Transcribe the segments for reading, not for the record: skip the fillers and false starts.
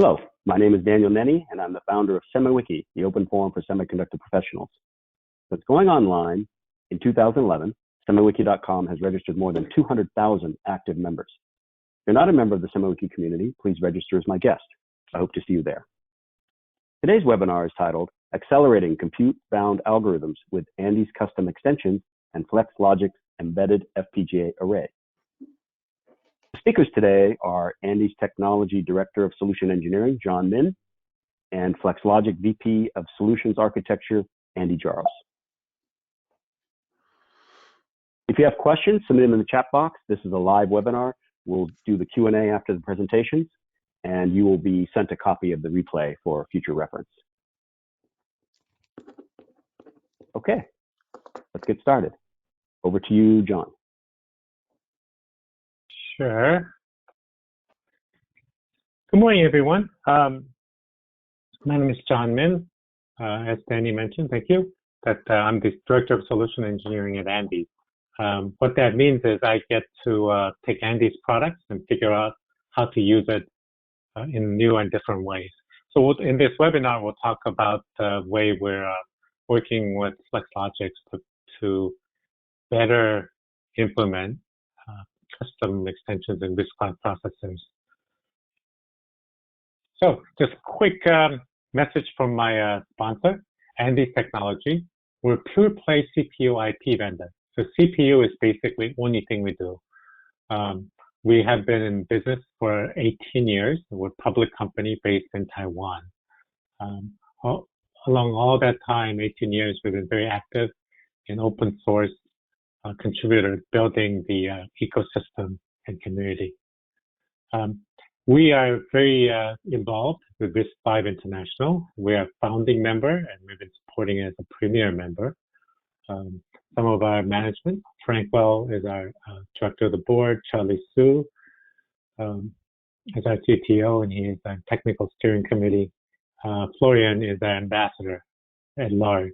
Hello, my name is Daniel Nenny, and I'm the founder of SemiWiki, the open forum for semiconductor professionals. Since going online in 2011, SemiWiki.com has registered more than 200,000 active members. If you're not a member of the SemiWiki community, please register as my guest. I hope to see you there. Today's webinar is titled Accelerating Compute-Bound Algorithms with Andes Custom Extensions and Logix Embedded FPGA Array. The speakers today are Andes Technology Director of Solution Engineering, John Min, and Logix VP of Solutions Architecture, Andy Jaros. If you have questions, submit them in the chat box. This is a live webinar. We'll do the Q&A after the presentations, and you will be sent a copy of the replay for future reference. Okay, let's get started. Over to you, John. Sure. Good morning, everyone. My name is John Min. As Danny mentioned, thank you. I'm the Director of Solution Engineering at Andes. What that means is I get to take Andes products and figure out how to use it in new and different ways. So in this webinar, we'll talk about the way we're working with Logix to better implement custom extensions and RISC-V processors. So just a quick message from my sponsor, Andes Technology. We're a pure play CPU IP vendor. So CPU is basically the only thing we do. We have been in business for 18 years. We're a public company based in Taiwan. Along all that time, 18 years, we've been very active in open source contributor building the ecosystem and community. We are very involved with RISC-V International. We are a founding member, and we've been supporting it as a premier member. Some of our management, Frank Well is our director of the board, Charlie Su is our CTO, and he is our technical steering committee. Florian is our ambassador at large.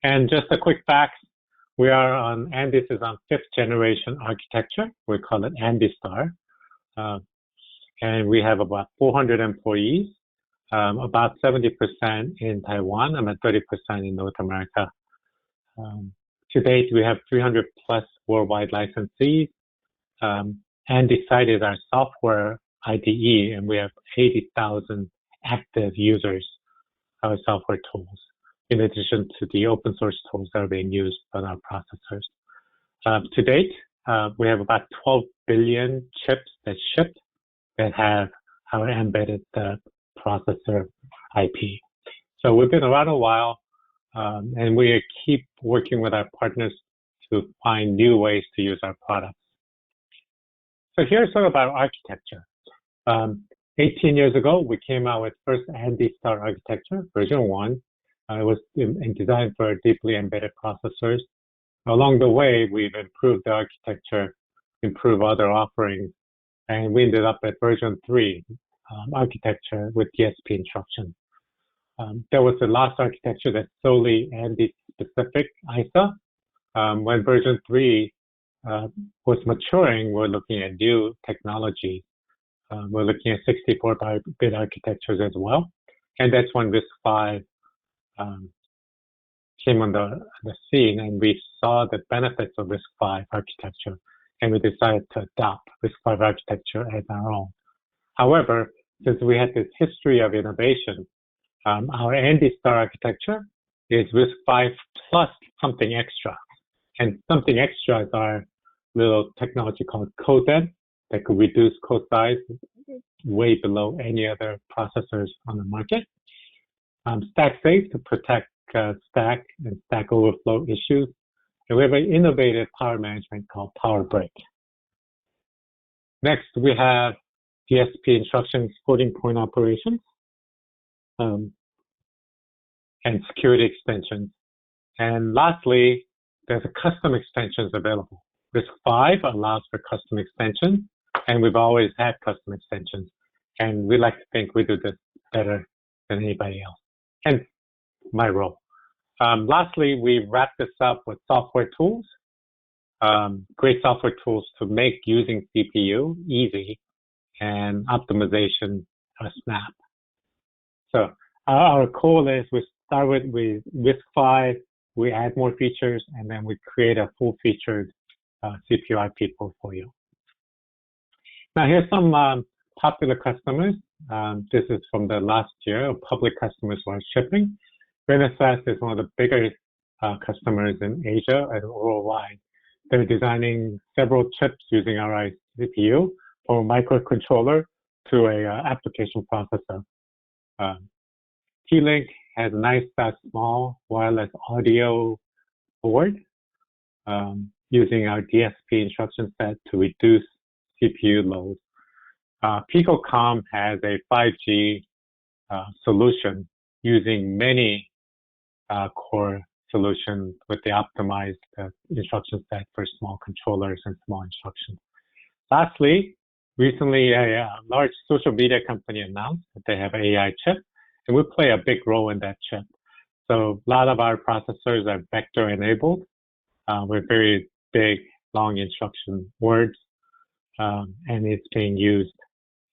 And just a quick fact, Andes is on 5th generation architecture. We call it Andestar. And we have about 400 employees, about 70% in Taiwan, and about 30% in North America. To date, we have 300 plus worldwide licensees. Andesite is our software IDE, and we have 80,000 active users of our software tools, in addition to the open source tools that are being used on our processors. To date, we have about 12 billion chips that ship that have our embedded processor IP. So we've been around a while, and we keep working with our partners to find new ways to use our products. So here's sort of our architecture. 18 years ago, we came out with first Andestar architecture, version 1. It was designed for deeply embedded processors. Along the way, we've improved the architecture, improved other offerings, and we ended up at version 3 architecture with DSP instructions. There was the last architecture that's solely Andes-specific ISA. When version 3 was maturing, we're looking at new technology. We're looking at 64-bit architectures as well, and that's when RISC-V came on the scene, and we saw the benefits of RISC-V architecture, and we decided to adopt RISC-V architecture as our own. However, since we had this history of innovation, our Andestar architecture is RISC-V plus something extra. And something extra is our little technology called codec that could reduce code size way below any other processors on the market. Stack safe to protect stack and stack overflow issues. And we have an innovative power management called Power Break. Next, we have DSP instructions, floating point operations, and security extensions. And lastly, there's a custom extensions available. RISC-V allows for custom extensions, and we've always had custom extensions. And we like to think we do this better than anybody else. Hence my role. Lastly, we wrap this up with software tools, great software tools to make using CPU easy and optimization snap. So our goal is we start with RISC-V, we add more features, and then we create a full-featured CPU IP portfolio. Now here's some popular customers. This is from the last year of public customers who are shipping. Renesas is one of the bigger customers in Asia and worldwide. They're designing several chips using our CPU from a microcontroller to a application processor. T-Link has a nice small wireless audio board using our DSP instruction set to reduce CPU load. Picocom has a 5G solution using many core solutions with the optimized instruction set for small controllers and small instructions. Lastly, recently a large social media company announced that they have an AI chip, and we play a big role in that chip. So a lot of our processors are vector enabled with very big, long instruction words, and it's being used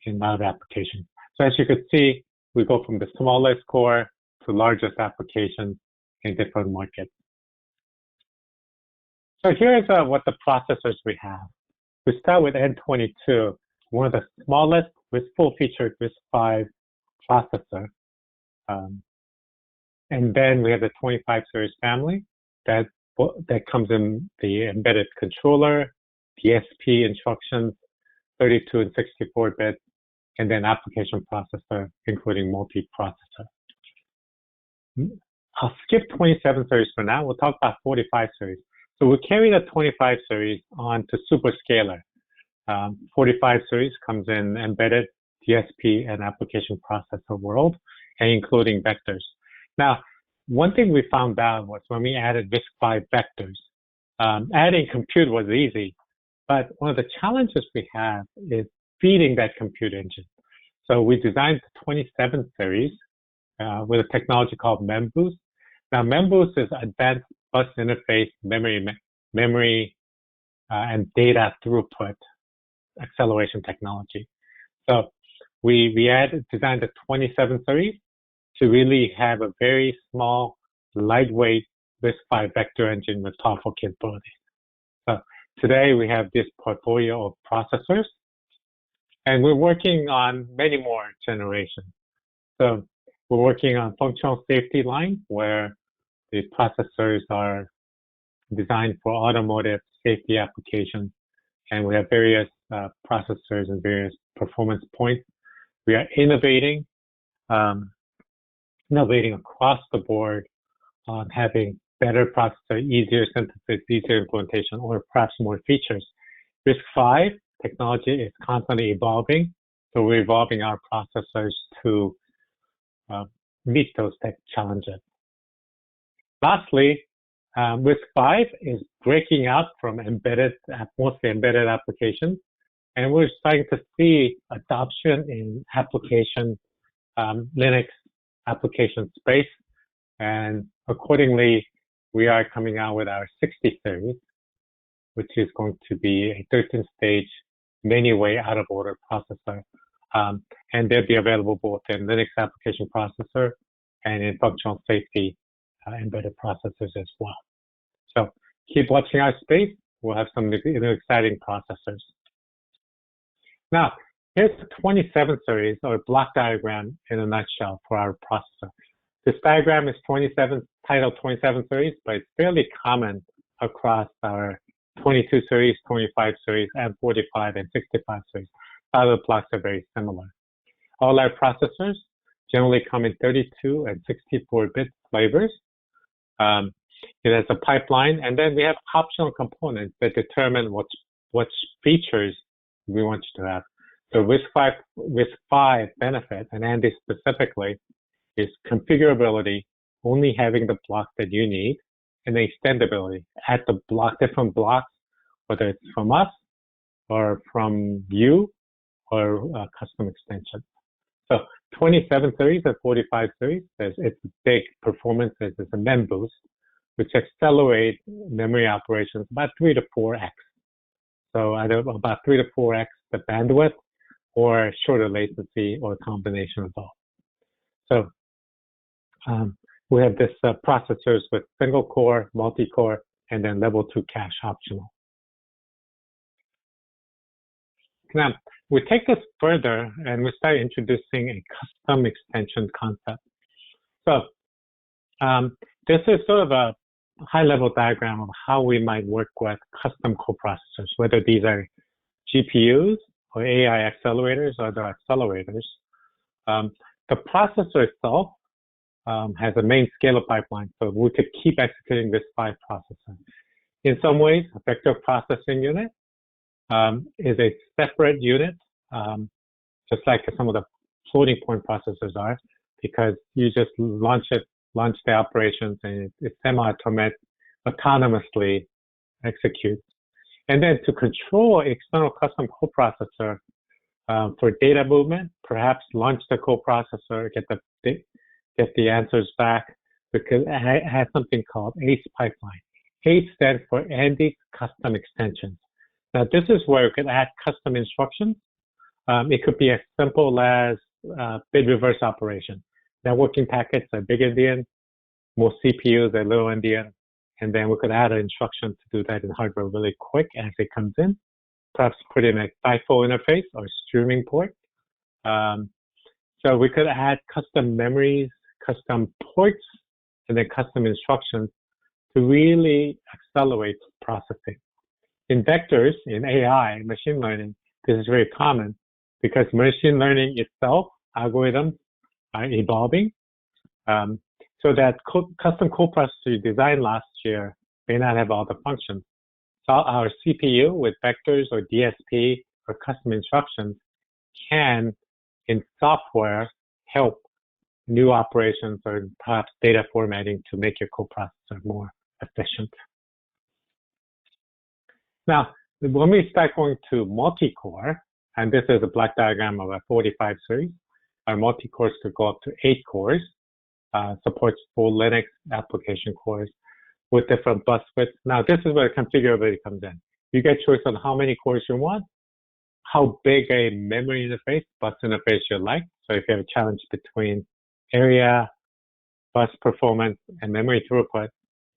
in a lot of applications. So as you could see, we go from the smallest core to largest applications in different markets. So here's what the processors we have. We start with N22, one of the smallest with full-featured RISC-V processor. And then we have the 25 series family that comes in the embedded controller, DSP instructions, 32 and 64-bit, and then application processor, including multi-processor. I'll skip 27 series for now. We'll talk about 45 series. So we'll carry the 25 series on to superscalar. 45 series comes in embedded, DSP, and application processor world, and including vectors. Now, one thing we found out was when we added RISC-V vectors, adding compute was easy, but one of the challenges we have is feeding that compute engine. So we designed the 27 series with a technology called MemBoost. Now, MemBoost is advanced bus interface memory and data throughput acceleration technology. So we designed the 27 series to really have a very small, lightweight RISC-V vector engine with powerful capabilities. So today we have this portfolio of processors, and we're working on many more generations. So we're working on functional safety line, where the processors are designed for automotive safety applications, and we have various processors and various performance points. We are innovating across the board on having better processor, easier synthesis, easier implementation, or perhaps more features. RISC-V technology is constantly evolving, so we're evolving our processors to meet those tech challenges. Lastly, RISC-V is breaking out from mostly embedded applications, and we're starting to see adoption in application, Linux application space, and accordingly, we are coming out with our 60 series, which is going to be a 13-stage many-way out-of-order processor, and they'll be available both in Linux application processor and in functional safety embedded processors as well. So keep watching our space. We'll have some exciting processors. Now, here's the 27 series, or block diagram in a nutshell for our processor. This diagram is titled 27 series, but it's fairly common across our 22 series, 25 series, and 45 and 65 series. All the blocks are very similar. All our processors generally come in 32 and 64-bit flavors. It has a pipeline, and then we have optional components that determine what features we want you to have. So RISC-V benefit, and Andy specifically, is configurability, only having the block that you need, and the extendability at the different blocks, whether it's from us or from you or custom extension. So 27 series and 45 series, it's big performance. It's a MemBoost, which accelerates memory operations about 3 to 4x. So either about 3 to 4x the bandwidth, or shorter latency, or a combination of both. So we have this processors with single core, multi-core, and then level 2 cache optional. Now, we take this further and we start introducing a custom extension concept. So this is sort of a high-level diagram of how we might work with custom coprocessors, whether these are GPUs or AI accelerators or other accelerators. The processor itself has a main scalar pipeline, so we could keep executing this by processor. In some ways, a vector processing unit is a separate unit, just like some of the floating point processors are, because you just launch the operations, and it semi-autonomously executes. And then to control external custom coprocessor for data movement, perhaps launch the coprocessor, get the answers back, because it has something called ACE pipeline. ACE stands for Andes Custom Extensions. Now, this is where you can add custom instructions. It could be as simple as bit reverse operation. Networking packets are big endian, most CPUs are little endian, and then we could add an instruction to do that in hardware really quick as it comes in. Perhaps put in a bifold interface or streaming port. So we could add custom memories, custom ports, and then custom instructions to really accelerate processing. In vectors, in AI, machine learning, this is very common because machine learning itself, algorithms are evolving. So that custom coprocessor you designed last year may not have all the functions. So our CPU with vectors or DSP or custom instructions can, in software, help new operations or perhaps data formatting to make your coprocessor more efficient. Now, when we start going to multi-core, and this is a block diagram of a 45 series, our multi-cores could go up to 8 cores, supports full Linux application cores with different bus widths. Now, this is where configurability comes in. You get choice on how many cores you want, how big a memory interface, bus interface you like. So if you have a challenge between area, bus performance, and memory throughput,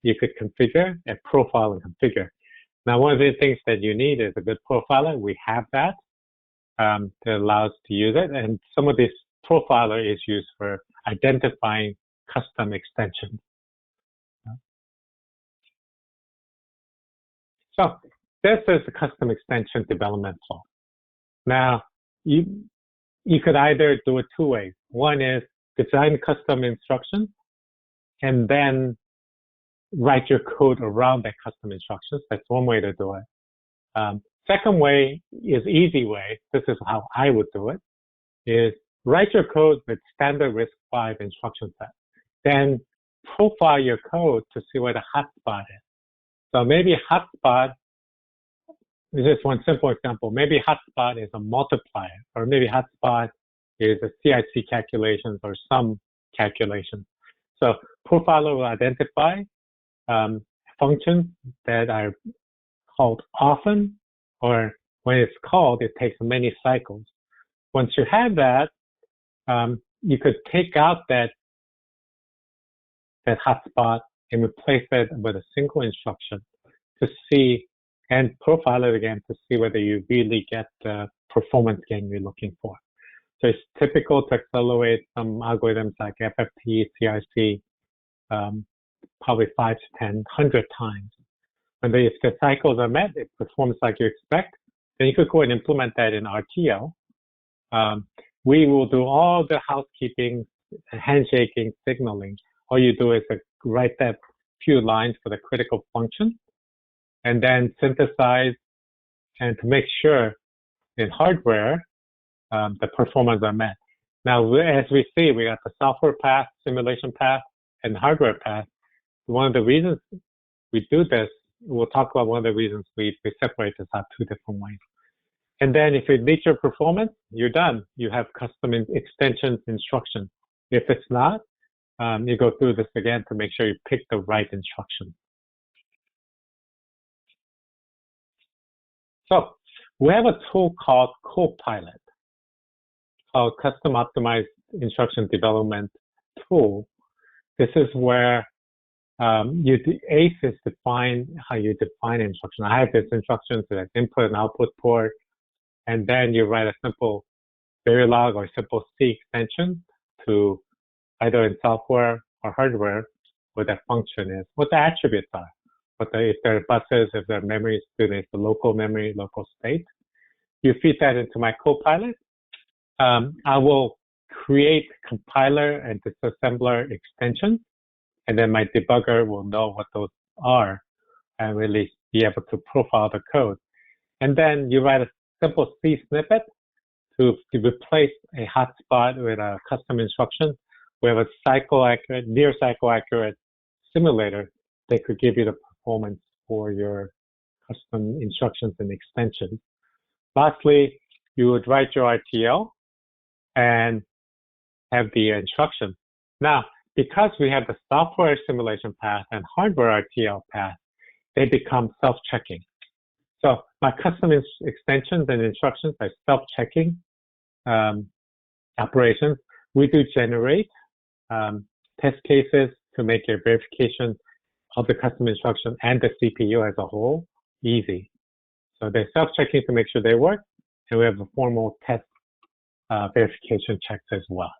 you could configure and profile and configure. Now, one of the things that you need is a good profiler. We have that. That allows to use it. And some of this profiler is used for identifying custom extensions. So this is the custom extension development flow. Now, you could either do it 2 ways. One is design custom instructions and then write your code around that custom instructions. That's one way to do it. Second way is easy way. This is how I would do it, is write your code with standard RISC-V instruction set. Then profile your code to see where the hotspot is. So maybe hotspot, this is one simple example. Maybe hotspot is a multiplier, or maybe hotspot is a CIC calculations or some calculations. So profiler will identify functions that are called often, or when it's called, it takes many cycles. Once you have that, you could take out that hotspot and replace it with a single instruction to see, and profile it again to see whether you really get the performance gain you're looking for. So it's typical to accelerate some algorithms like FFT, CIC, probably 5 to 10, 100 times. And if the cycles are met, it performs like you expect, then you could go and implement that in RTL. We will do all the housekeeping, handshaking, signaling. All you do is write that few lines for the critical function, and then synthesize, and to make sure in hardware, the performance are met. Now, as we see, we got the software path, simulation path, and hardware path. One of the reasons we do this, we'll talk about one of the reasons we separate this out 2 different ways. And then if it meets your performance, you're done. You have custom extensions instructions. If it's not, you go through this again to make sure you pick the right instruction. So we have a tool called Copilot. called Custom Optimized Instruction Development Tool. This is where ACE is define how you define instruction. I have this instruction to that input and output port, and then you write a simple Verilog or simple C extension to either in software or hardware what that function is, what the attributes are, if there are buses, if there are memories, there's the local memory, local state. You feed that into my Copilot. I will create compiler and disassembler extensions, and then my debugger will know what those are and really be able to profile the code. And then you write a simple C snippet to replace a hotspot with a custom instruction. We have a cycle-accurate, near cycle-accurate simulator that could give you the performance for your custom instructions and extensions. Lastly, you would write your RTL and have the instruction. Now, because we have the software simulation path and hardware RTL path, they become self-checking. So my custom extensions and instructions are self-checking operations. We do generate test cases to make your verification of the custom instruction and the CPU as a whole easy. So they're self-checking to make sure they work, and we have a formal test verification checks as well.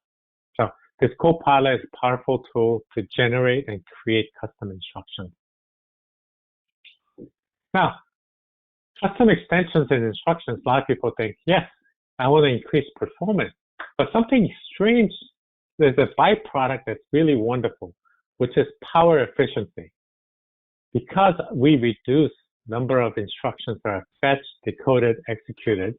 So this Copilot is a powerful tool to generate and create custom instructions. Now, custom extensions and instructions, a lot of people think, yes, I want to increase performance. But something strange, there's a byproduct that's really wonderful, which is power efficiency. Because we reduce number of instructions that are fetched, decoded, executed,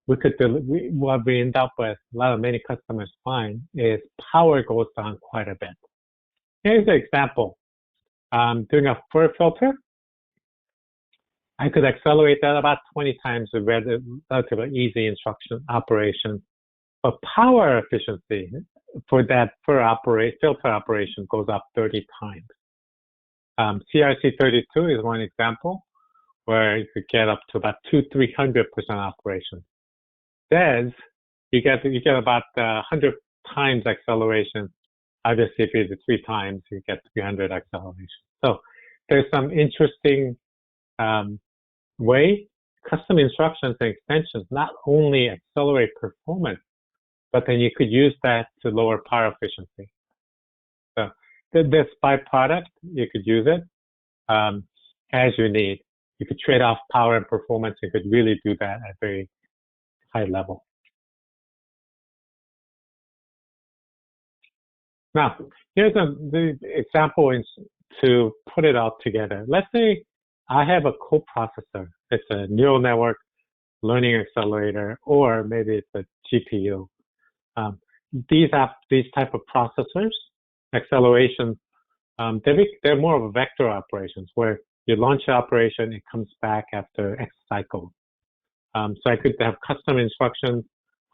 what we end up with, many customers find, is power goes down quite a bit. Here's an example. Doing a FIR filter, I could accelerate that about 20 times with relatively easy instruction operation. But power efficiency for that filter operation goes up 30 times. CRC32 is one example where you could get up to about 200-300% operation. DES, you get about 100 times acceleration. Obviously, if you do 3 times, you get 300 acceleration. So there's some interesting way custom instructions and extensions not only accelerate performance, but then you could use that to lower power efficiency. So this byproduct, you could use it as you need. You could trade off power and performance. You could really do that at a very high level. Now, here's the example to put it all together. Let's say I have a coprocessor. It's a neural network learning accelerator, or maybe it's a GPU. These type of processors, acceleration, they're more of a vector operations where you launch the operation, it comes back after X cycles. So I could have custom instructions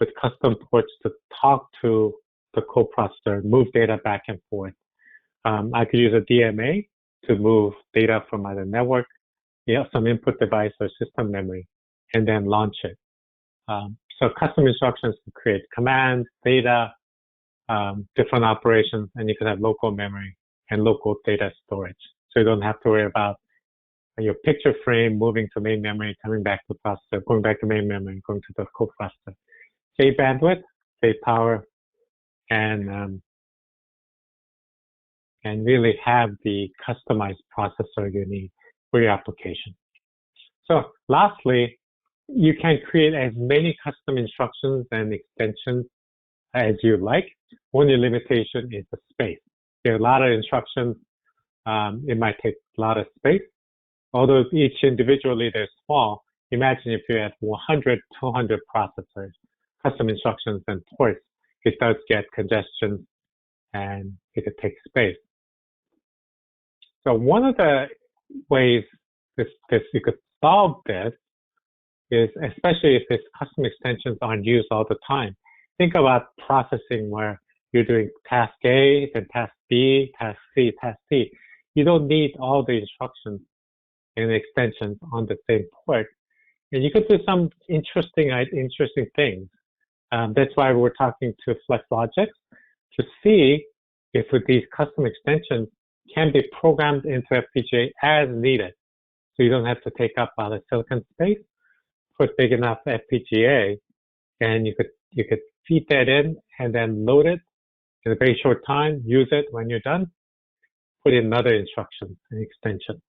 with custom ports to talk to the coprocessor, move data back and forth. I could use a DMA to move data from either network, some input device or system memory, and then launch it. So custom instructions to create commands, data, different operations, and you can have local memory and local data storage. So you don't have to worry about your picture frame moving to main memory, coming back to processor, going back to main memory, going to the coprocessor. Save bandwidth, save power, and really have the customized processor you need for your application. So lastly, you can create as many custom instructions and extensions as you like. Only limitation is the space. There are a lot of instructions. It might take a lot of space. Although each individually they're small, imagine if you had 100, 200 processors, custom instructions and ports, it does get congestion and it could take space. So one of the ways you could solve this is, especially if these custom extensions aren't used all the time, think about processing where you're doing task A, then task B, task C, task D. You don't need all the instructions and extensions on the same port. And you could do some interesting things. That's why we're talking to Logix to see if these custom extensions can be programmed into FPGA as needed. So you don't have to take up all the silicon space, put big enough FPGA, and you could feed that in and then load it in a very short time, use it when you're done, put in another instruction and extension.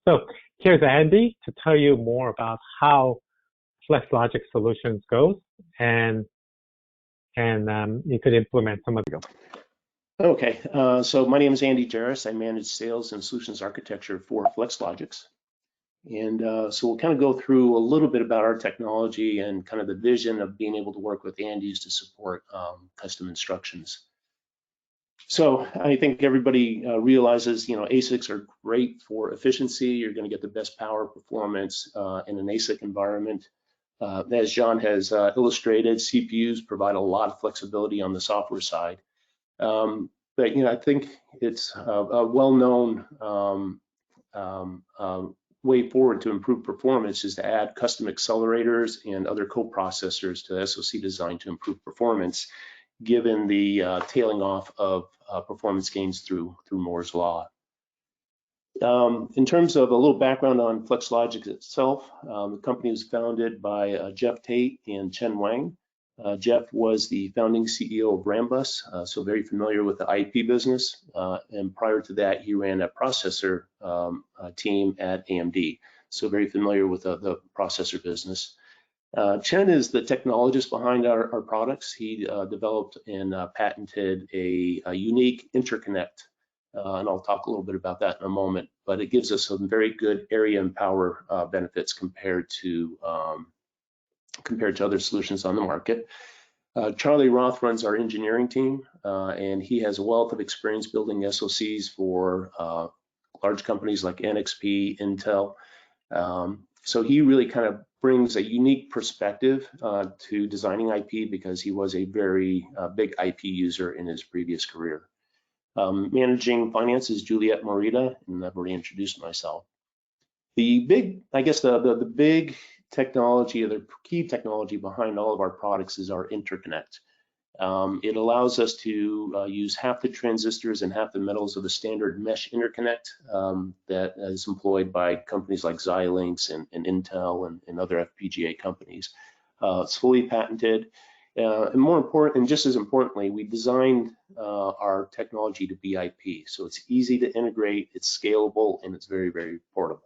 So here's Andy to tell you more about how Logix solutions goes, and you could implement some of them. Okay, so my name is Andy Jarris. I manage sales and solutions architecture for Logix. And so we'll kind of go through a little bit about our technology and kind of the vision of being able to work with Andes to support custom instructions. So I think everybody realizes, ASICs are great for efficiency. You're going to get the best power performance in an ASIC environment. As John has illustrated, CPUs provide a lot of flexibility on the software side. But I think it's a well-known way forward to improve performance is to add custom accelerators and other coprocessors to the SoC design to improve performance, given the tailing off of performance gains through Moore's law. In terms of a little background on Logix itself, the company was founded by Jeff Tate and Chen Wang. Jeff was the founding CEO of Rambus, so very familiar with the IP business. And prior to that, he ran a processor team at AMD, so very familiar with the processor business. Chen is the technologist behind our products. He developed and patented a unique interconnect, and I'll talk a little bit about that in a moment, but it gives us some very good area and power benefits compared to other solutions on the market. Charlie Roth runs our engineering team, and he has a wealth of experience building SoCs for large companies like NXP, Intel. So he really kind of brings a unique perspective to designing IP because he was a very big IP user in his previous career. Managing finance is Juliette Morita, and I've already introduced myself. The big technology, or the key technology behind all of our products is our interconnect. It allows us to use half the transistors and half the metals of the standard mesh interconnect that is employed by companies like Xilinx and Intel and other FPGA companies. It's fully patented. And more important, and just as importantly, we designed our technology to be IP. So it's easy to integrate, it's scalable, and it's very, very portable.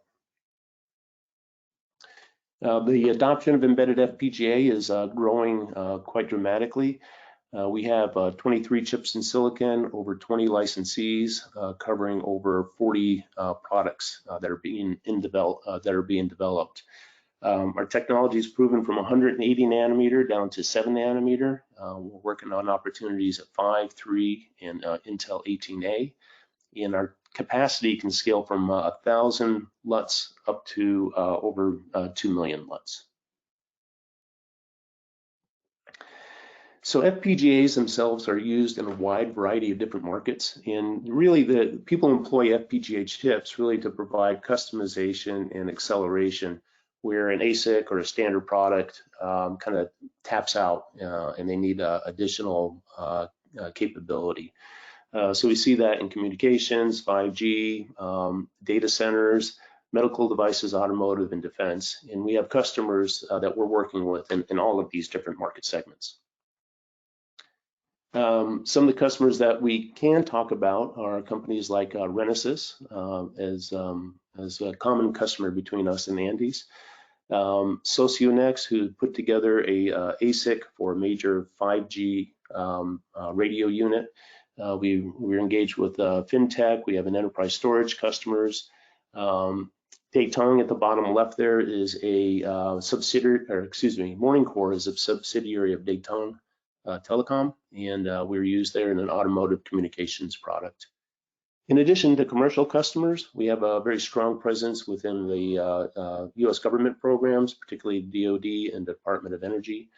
The adoption of embedded FPGA is growing quite dramatically. We have 23 chips in silicon, over 20 licensees, covering over 40 products that are being developed. Our technology is proven from 180 nanometer down to 7 nanometer. We're working on opportunities at 5, 3, and Intel 18A. And our capacity can scale from 1,000 LUTs up to over 2 million LUTs. So FPGAs themselves are used in a wide variety of different markets, and really the people employ FPGA chips really to provide customization and acceleration, where an ASIC or a standard product kind of taps out and they need additional capability. So we see that in communications, 5G, data centers, medical devices, automotive, and defense. And we have customers that we're working with in all of these different market segments. Some of the customers that we can talk about are companies like Renesas, as a common customer between us and Andes. Socionext, who put together a ASIC for a major 5G radio unit. We're engaged with FinTech. We have an enterprise storage customers. Daitong at the bottom left there is a subsidiary, or excuse me, Morning Core is a subsidiary of Daitong Telecom, and we're used there in an automotive communications product. In addition to commercial customers, we have a very strong presence within the U.S. government programs, particularly DoD and Department of Energy.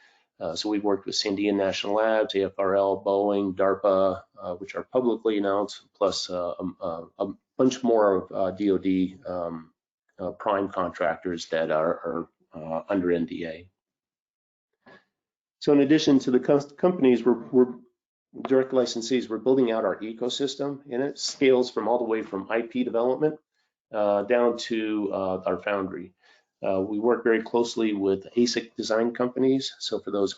So we've worked with Sandia National Labs, AFRL, Boeing, DARPA, which are publicly announced, plus a bunch more of DoD prime contractors that are under NDA. So in addition to the companies, we're direct licensees, we're building out our ecosystem, and it scales from all the way from IP development down to our foundry. We work very closely with ASIC design companies. So for those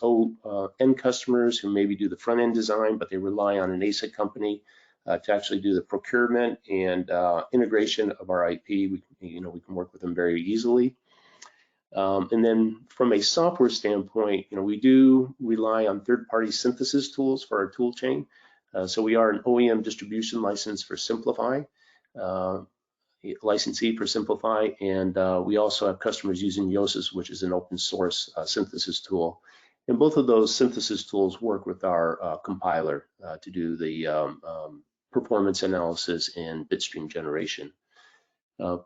end customers who maybe do the front end design, but they rely on an ASIC company to actually do the procurement and integration of our IP, we can work with them very easily. And then from a software standpoint, we do rely on third-party synthesis tools for our tool chain. So we are an OEM distribution license for Simplify, licensee for Simplify, and we also have customers using Yosis, which is an open source synthesis tool. And both of those synthesis tools work with our compiler to do the performance analysis and bitstream generation.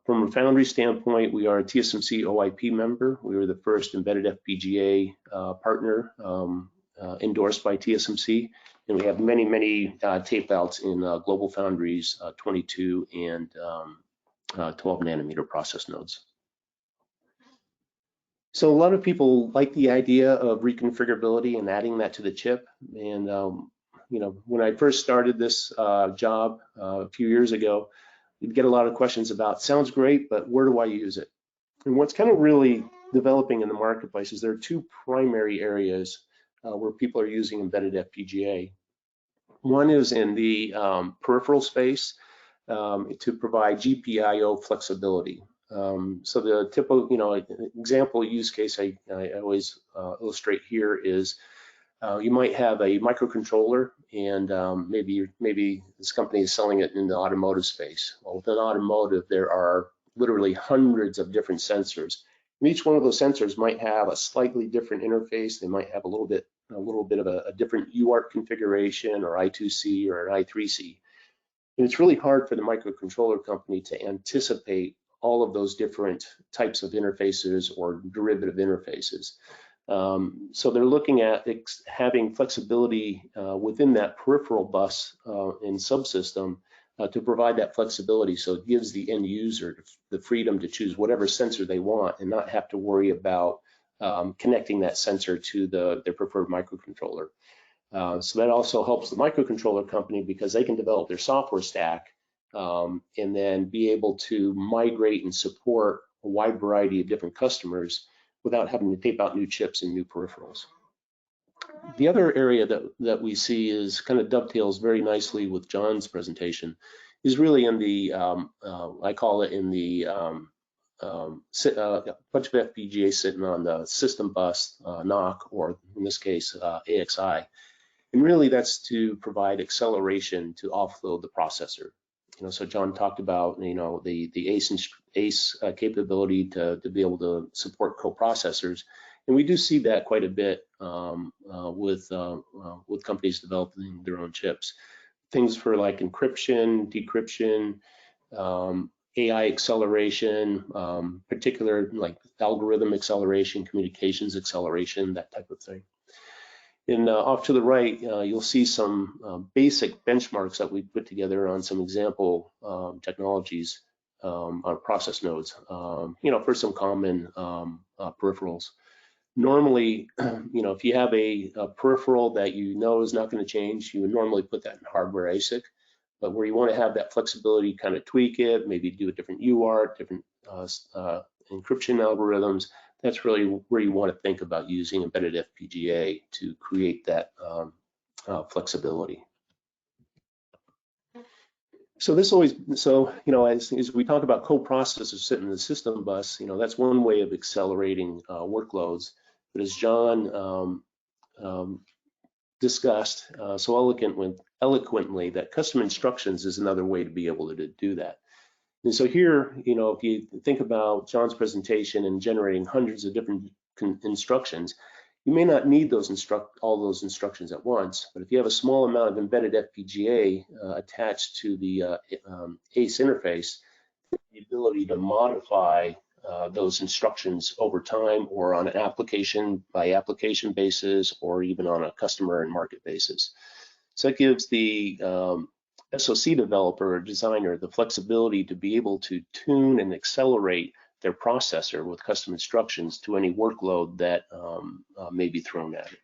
From a foundry standpoint, we are a TSMC OIP member. We were the first embedded FPGA partner endorsed by TSMC, and we have many tape outs in Global Foundries 22 and 12 nanometer process nodes. So a lot of people like the idea of reconfigurability and adding that to the chip. And when I first started this job a few years ago, we'd get a lot of questions about, sounds great, but where do I use it? And what's kind of really developing in the marketplace is there are two primary areas where people are using embedded FPGA. One is in the peripheral space to provide GPIO flexibility. So the typical, example use case I always illustrate here is you might have a microcontroller, and maybe this company is selling it in the automotive space. Well, within automotive, there are literally hundreds of different sensors. And each one of those sensors might have a slightly different interface. They might have a little bit of a different UART configuration, or I2C or an I3C. And it's really hard for the microcontroller company to anticipate all of those different types of interfaces or derivative interfaces. So they're looking at having flexibility within that peripheral bus and subsystem to provide that flexibility, so it gives the end user the freedom to choose whatever sensor they want and not have to worry about connecting that sensor to their preferred microcontroller. So that also helps the microcontroller company because they can develop their software stack and then be able to migrate and support a wide variety of different customers without having to tape out new chips and new peripherals. The other area that we see is kind of dovetails very nicely with John's presentation is really in the, I call it in the bunch of FPGA sitting on the system bus, NOC, or in this case, AXI. And really that's to provide acceleration to offload the processor. So John talked about, the ACE capability to be able to support coprocessors. And we do see that quite a bit with companies developing their own chips. Things for like encryption, decryption, AI acceleration, particular like algorithm acceleration, communications acceleration, that type of thing. And off to the right, you'll see some basic benchmarks that we put together on some example technologies on process nodes, for some common peripherals. Normally, if you have a peripheral that is not going to change, you would normally put that in hardware ASIC. But where you want to have that flexibility, kind of tweak it, maybe do a different UART, different encryption algorithms, that's really where you want to think about using embedded FPGA to create that flexibility. So as we talk about co-processors sitting in the system bus, that's one way of accelerating workloads. But as John discussed so eloquently, that custom instructions is another way to be able to do that. And so here, if you think about John's presentation and generating hundreds of different instructions, you may not need all those instructions at once, but if you have a small amount of embedded FPGA attached to the ACE interface, the ability to modify those instructions over time or on an application by application basis or even on a customer and market basis. So it gives the SoC developer or designer the flexibility to be able to tune and accelerate their processor with custom instructions to any workload that may be thrown at it.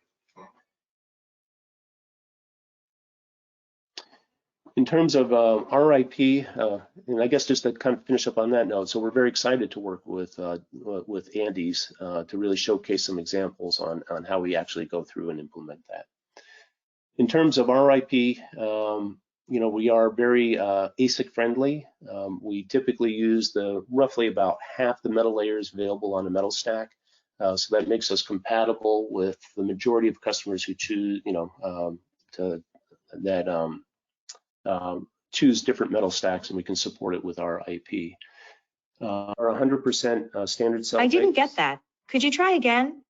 In terms of our IP, and I guess just to kind of finish up on that note, so we're very excited to work with Andes to really showcase some examples on how we actually go through and implement that. In terms of our IP, we are very ASIC friendly. We typically use roughly about half the metal layers available on a metal stack. So that makes us compatible with the majority of customers who choose, choose different metal stacks, and we can support it with our IP. Our 100% standard cell. I didn't get that. Could you try again?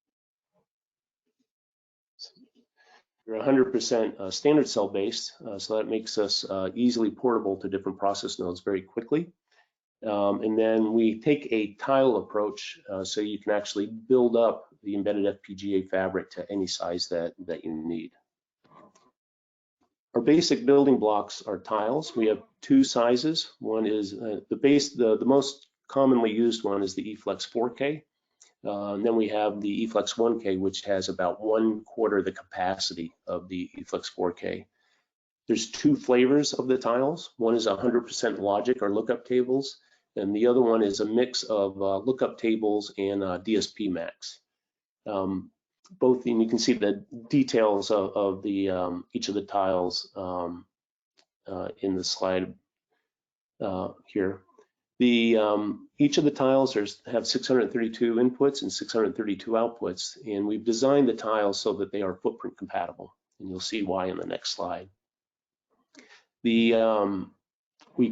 We're 100% standard cell based, so that makes us easily portable to different process nodes very quickly. And then we take a tile approach, so you can actually build up the embedded FPGA fabric to any size that you need. Our basic building blocks are tiles. We have two sizes. One is the most commonly used one is the eFlex 4K. And then we have the eFlex 1K, which has about 1/4 the capacity of the eFlex 4K. There's two flavors of the tiles. One is 100% logic or lookup tables, and the other one is a mix of lookup tables and DSP max. Both, and you can see the details of the each of the tiles in the slide here. Each of the tiles have 632 inputs and 632 outputs, and we've designed the tiles so that they are footprint compatible, and you'll see why in the next slide. We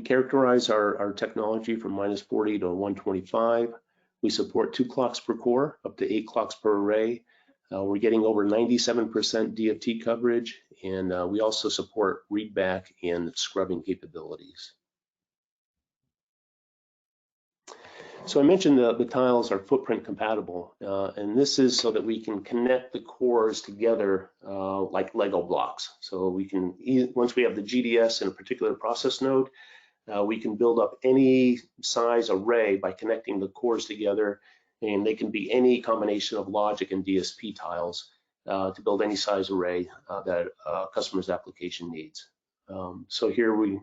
characterize our technology from -40 to 125. We support 2 clocks per core, up to 8 clocks per array. We're getting over 97% DFT coverage, and we also support readback and scrubbing capabilities. So I mentioned the tiles are footprint compatible, and this is so that we can connect the cores together like Lego blocks. So we can, once we have the GDS in a particular process node, we can build up any size array by connecting the cores together, and they can be any combination of logic and DSP tiles to build any size array that a customer's application needs. So here we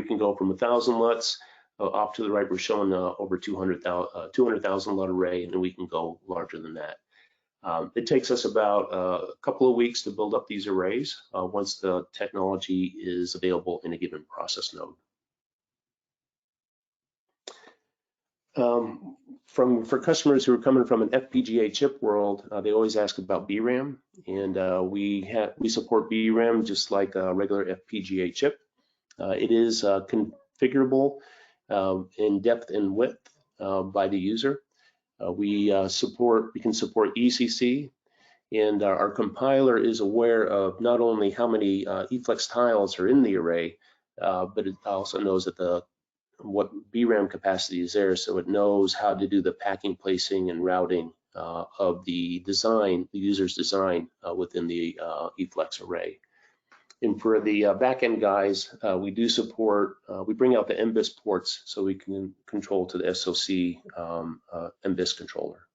can go from 1,000 LUTs. Off to the right, we're showing over 200,000 LUT array, and we can go larger than that. It takes us about a couple of weeks to build up these arrays once the technology is available in a given process node. For customers who are coming from an FPGA chip world, they always ask about VRAM, and we support VRAM just like a regular FPGA chip. It is configurable in depth and width by the user. We can support ECC, and our compiler is aware of not only how many eFlex tiles are in the array, but it also knows that what VRAM capacity is there, so it knows how to do the packing, placing, and routing of the user's design within the eFlex array. And for the backend guys, we do support, we bring out the MBIS ports so we can control to the SoC MBIS controller.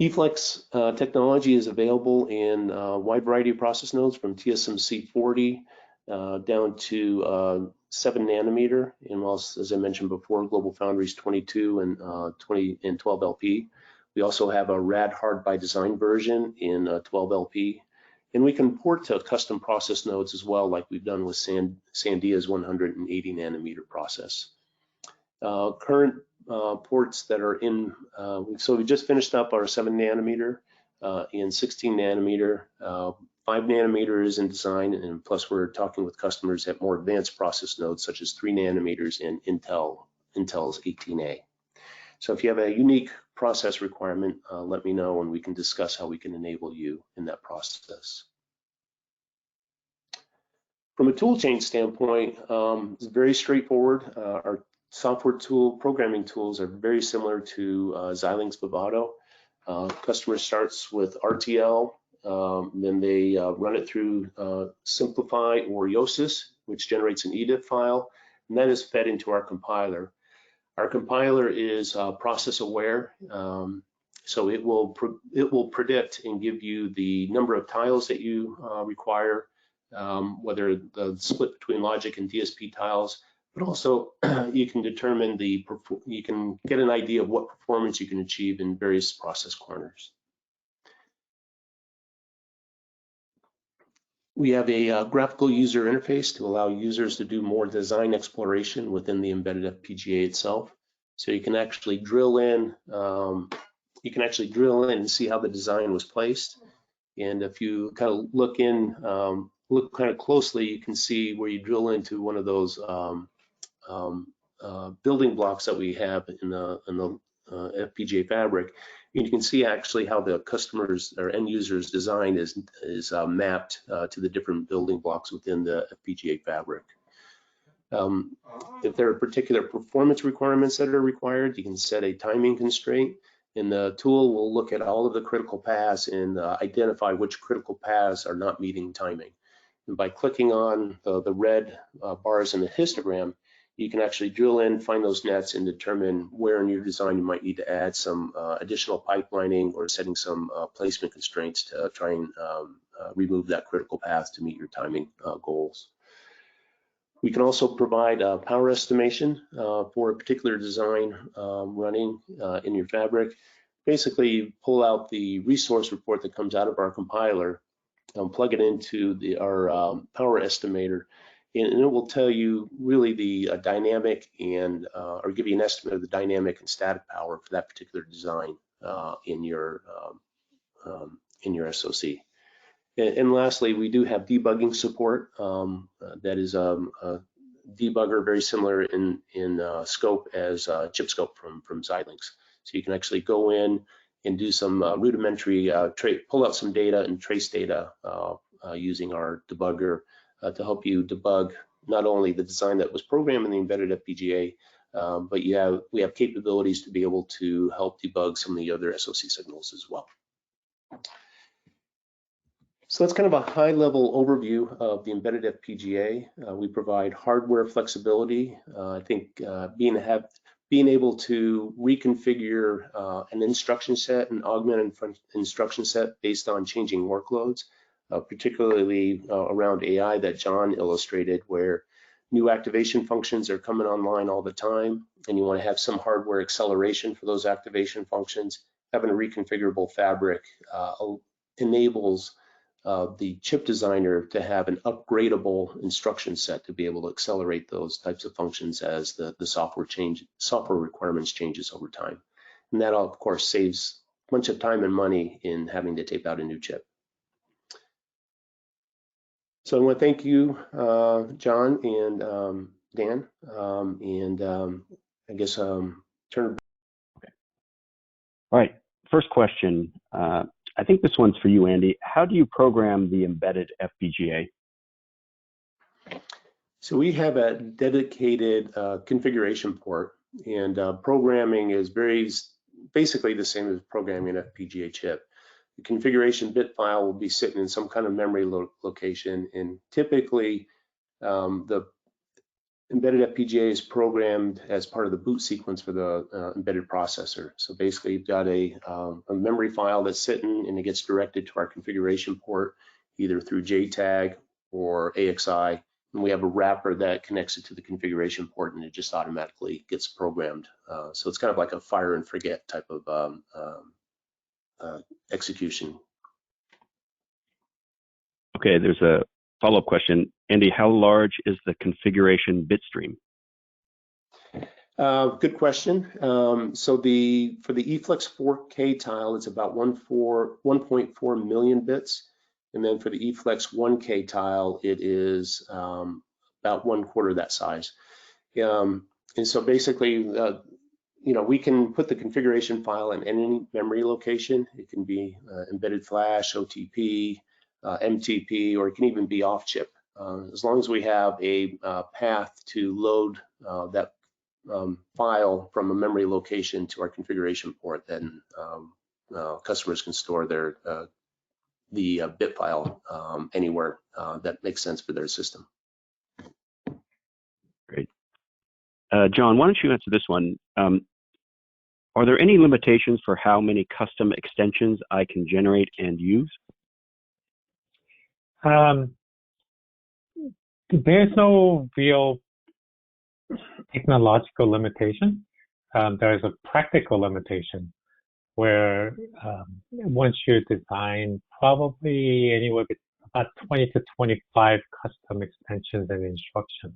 eFlex technology is available in a wide variety of process nodes from TSMC 40 down to 7 nanometer, and also, as I mentioned before, GlobalFoundries 22 and 12 LP. We also have a rad hard by design version in 12 LP, and we can port to custom process nodes as well, like we've done with Sandia's 180 nanometer process. Current ports that are in, so we just finished up our 7 nanometer and 16 nanometer. 5 nanometer is in design, and plus we're talking with customers at more advanced process nodes such as 3 nanometers and Intel's 18A. So if you have a unique process requirement, let me know and we can discuss how we can enable you in that process. From a tool chain standpoint, it's very straightforward. Our software programming tools are very similar to Xilinx Vivado. Customer starts with RTL, then they run it through Simplify or Yosis, which generates an EDIF file, and that is fed into our compiler. Our compiler is process aware, so it will predict and give you the number of tiles that you require, whether the split between logic and DSP tiles, but also you can determine you can get an idea of what performance you can achieve in various process corners. We have a graphical user interface to allow users to do more design exploration within the embedded FPGA itself. So you can actually drill in. And see how the design was placed. And if you kind of look kind of closely, you can see where you drill into one of those building blocks that we have in the FPGA fabric. And you can see actually how the customers or end users design is mapped to the different building blocks within the FPGA fabric. If there are particular performance requirements that are required, you can set a timing constraint, and the tool will look at all of the critical paths and identify which critical paths are not meeting timing. And by clicking on the red bars in the histogram, you can actually drill in, find those nets, and determine where in your design you might need to add some additional pipelining or setting some placement constraints to try and remove that critical path to meet your timing goals. We can also provide power estimation for a particular design running in your fabric. Basically, you pull out the resource report that comes out of our compiler, plug it into our power estimator, and it will tell you really the dynamic and or give you an estimate of the dynamic and static power for that particular design in your SoC. And lastly, we do have debugging support. That is a debugger very similar in scope as ChipScope from Xilinx. So you can actually go in and do some rudimentary, pull out some data and trace data using our debugger to help you debug not only the design that was programmed in the embedded FPGA, but we have capabilities to be able to help debug some of the other SoC signals as well. So that's kind of a high-level overview of the embedded FPGA. We provide hardware flexibility. I think being able to reconfigure an instruction set and augment an instruction set based on changing workloads, particularly around AI that John illustrated, where new activation functions are coming online all the time, and you want to have some hardware acceleration for those activation functions. Having a reconfigurable fabric enables the chip designer to have an upgradable instruction set to be able to accelerate those types of functions as the software requirements changes over time. And that, of course, saves a bunch of time and money in having to tape out a new chip. So I want to thank you, John and Dan, I guess turn it back. Okay. All right, first question. I think this one's for you, Andy. How do you program the embedded FPGA? So we have a dedicated configuration port, and programming is basically the same as programming an FPGA chip. The configuration bit file will be sitting in some kind of memory location, and typically the embedded FPGA is programmed as part of the boot sequence for the embedded processor. So basically, you've got a memory file that's sitting, and it gets directed to our configuration port, either through JTAG or AXI. And we have a wrapper that connects it to the configuration port, and it just automatically gets programmed. So it's kind of like a fire and forget type of execution. Okay, there's a follow-up question. Andy, how large is the configuration bit stream? Good question. So for the eFlex 4K tile, it's about 1.4 million bits. And then for the eFlex 1K tile, it is about 1/4 that size. And so basically, we can put the configuration file in any memory location. It can be embedded flash, OTP, MTP, or it can even be off chip. As long as we have a path to load that file from a memory location to our configuration port, then customers can store the bit file anywhere that makes sense for their system. Great. John, why don't you answer this one? Are there any limitations for how many custom extensions I can generate and use? There's no real technological limitation. There's a practical limitation where once you design probably anywhere between about 20 to 25 custom extensions and instructions,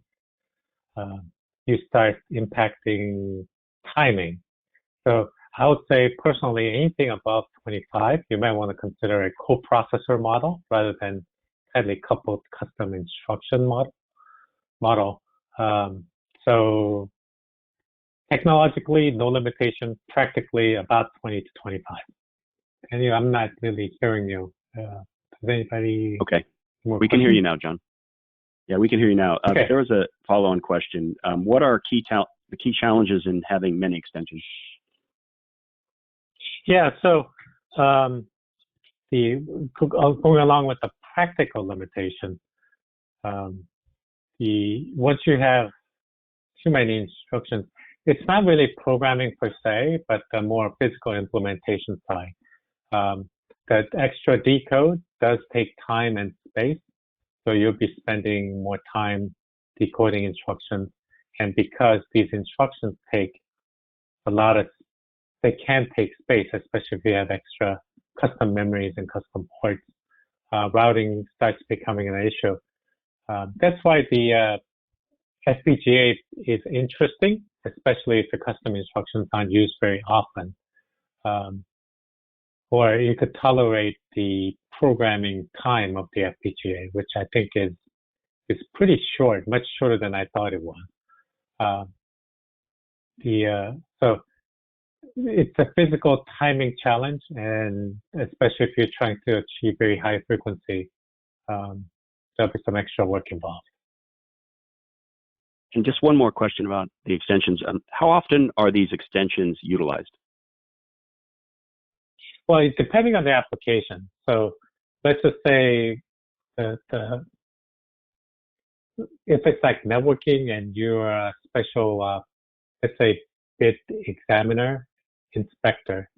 you start impacting timing. So I would say personally, anything above 25, you might want to consider a coprocessor model rather than tightly coupled custom instruction model. So technologically, no limitation, practically about 20 to 25. And I'm not really hearing you. Does anybody? Okay, we can hear you now, John. Yeah, we can hear you now. Okay. There was a follow-on question. What are the key challenges in having many extensions? Yeah, so going along with the practical limitation, once you have too many instructions, it's not really programming per se, but the more physical implementation side. That extra decode does take time and space, so you'll be spending more time decoding instructions. And because these instructions take they can take space, especially if you have extra custom memories and custom ports. Routing starts becoming an issue. That's why the FPGA is interesting, especially if the custom instructions aren't used very often. Or you could tolerate the programming time of the FPGA, which I think is pretty short, much shorter than I thought it was. So it's a physical timing challenge, and especially if you're trying to achieve very high frequency, there'll be some extra work involved. And just one more question about the extensions. How often are these extensions utilized? Well, depending on the application. So let's just say if it's like networking and you're a special, let's say, bit examiner, inspector,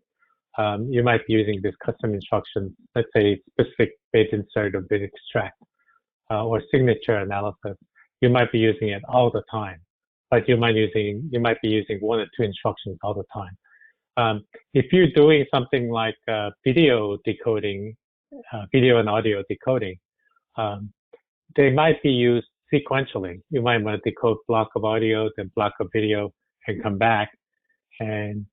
you might be using this custom instructions, let's say specific bit insert or bit extract, or signature analysis. You might be using it all the time, but you might be using one or two instructions all the time. If you're doing something like video decoding, video and audio decoding, they might be used sequentially. You might want to decode block of audio, then block of video, and come back. And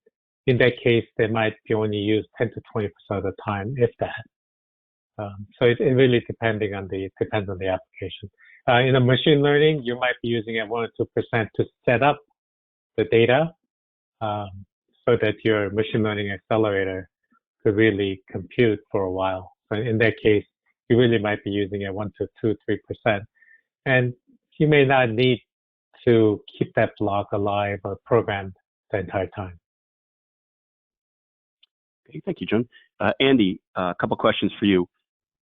in that case, they might be only used 10 to 20% of the time, if that. So it really depends on the application. In a machine learning, you might be using it 1 or 2% to set up the data so that your machine learning accelerator could really compute for a while. So in that case, you really might be using it 1 to 2, 3%. And you may not need to keep that block alive or programmed the entire time. Okay, thank you, John. Andy, a couple questions for you.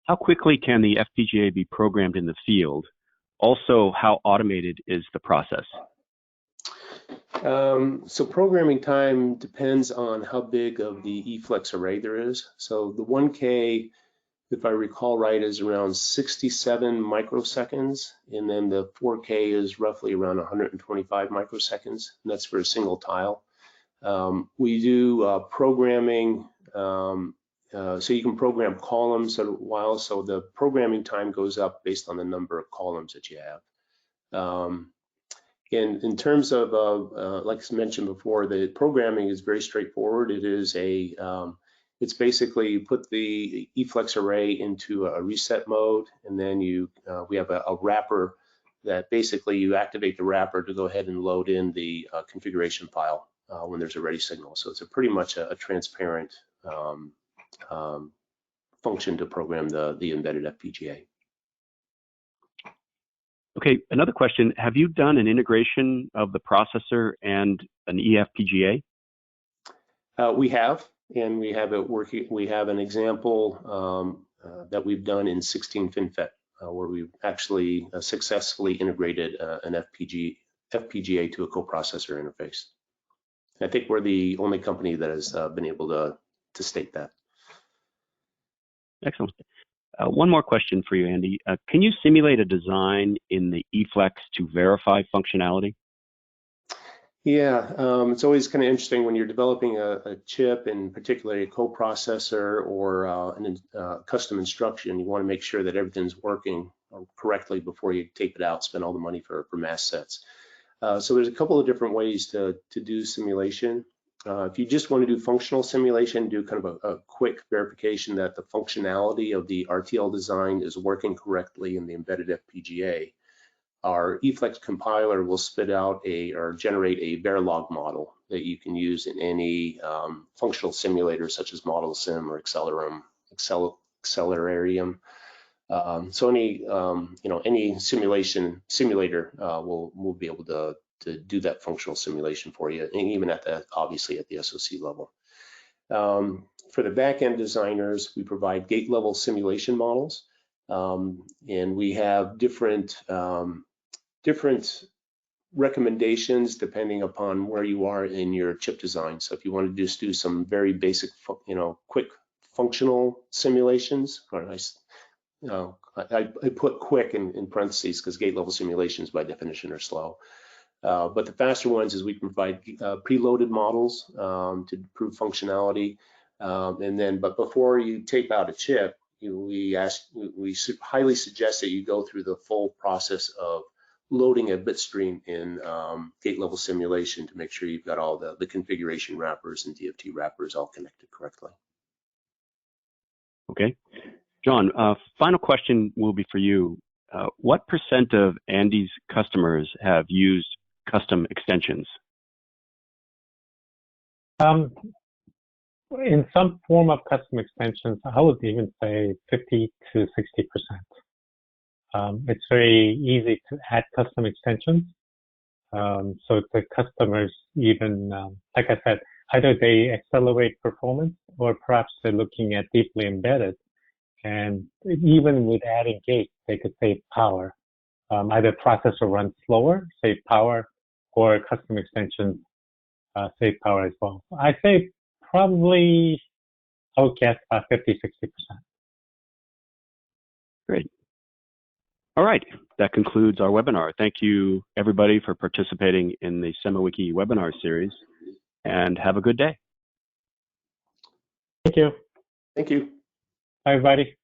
How quickly can the FPGA be programmed in the field? Also, how automated is the process? So programming time depends on how big of the eFlex array there is. So the 1K, if I recall right, is around 67 microseconds, and then the 4K is roughly around 125 microseconds, and that's for a single tile. We do programming, so you can program columns a while, so the programming time goes up based on the number of columns that you have. In terms of, like I mentioned before, the programming is very straightforward. It is it's basically you put the eFlex array into a reset mode, and then we have a wrapper that basically you activate the wrapper to go ahead and load in the configuration file when there's a ready signal. So it's pretty much a transparent function to program the embedded FPGA. Okay, another question. Have you done an integration of the processor and an eFPGA? We have, and we have it working. We have an example that we've done in 16 FinFET, where we've actually successfully integrated an FPGA to a coprocessor interface. I think we're the only company that has been able to state that. Excellent. One more question for you, Andy. Can you simulate a design in the eFlex to verify functionality? Yeah, it's always kind of interesting when you're developing a chip, and particularly a coprocessor or custom instruction. You want to make sure that everything's working correctly before you tape it out, spend all the money for mask sets. So there's a couple of different ways to do simulation. If you just want to do functional simulation, do kind of a quick verification that the functionality of the RTL design is working correctly in the embedded FPGA. Our eFlex compiler will spit out or generate a Verilog model that you can use in any functional simulator such as ModelSim or Accelerarium. So any simulator will be able to do that functional simulation for you, and even obviously at the SoC level. For the back-end designers, we provide gate level simulation models, and we have different recommendations depending upon where you are in your chip design. So if you want to just do some very basic, quick functional simulations, I put quick in parentheses because gate level simulations by definition are slow. But the faster ones is we can provide preloaded models to improve functionality. But before you tape out a chip, we highly suggest that you go through the full process of loading a bit stream in gate level simulation to make sure you've got all the configuration wrappers and DFT wrappers all connected correctly. Okay. John, final question will be for you. What % of Andy's customers have used custom extensions? In some form of custom extensions, I would even say 50 to 60%. It's very easy to add custom extensions. So the customers even, like I said, either they accelerate performance or perhaps they're looking at deeply embedded. And even with adding gates, they could save power. Either processor runs slower, save power, or custom extensions save power as well. I say probably, I would guess about 50, 60%. Great. All right, that concludes our webinar. Thank you, everybody, for participating in the SemiWiki webinar series, and have a good day. Thank you. Thank you. Bye, everybody.